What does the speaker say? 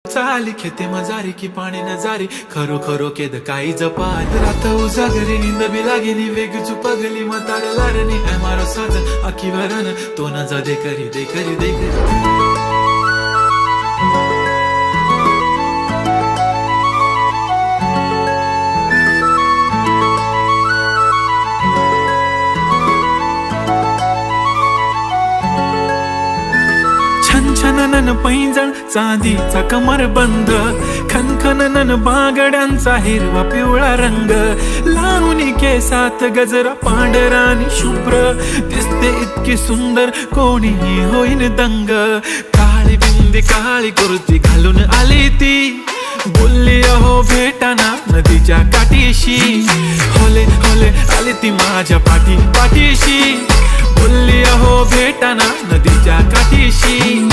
चाली खेते मजारी की पाणी नजारी खरो खरो केद काही जपात रात उजागरी नींद भी लागेनी वेग चुपगली म्हाताऱ्या लारणी है मारो साज आखी वरण तो न जा दे करी दे करी दे करी छनछनन पैंजण चांदीचा कमर बंद खनखनन बागड्यांचा हिरवा पिवळा रंग लावणी केसात गजरा पांढरा आणि शुभ्र दिसते इतकी सुंदर कोणीही होईन दंग काळी बिंदी काळी कुर्ती घालून आली ती बोलली अहो भेटाना नदीच्या काठीशी होले होले आली ती माझ्या पाठीशी बोलली अहो भेटाना नदीच्या काठीशी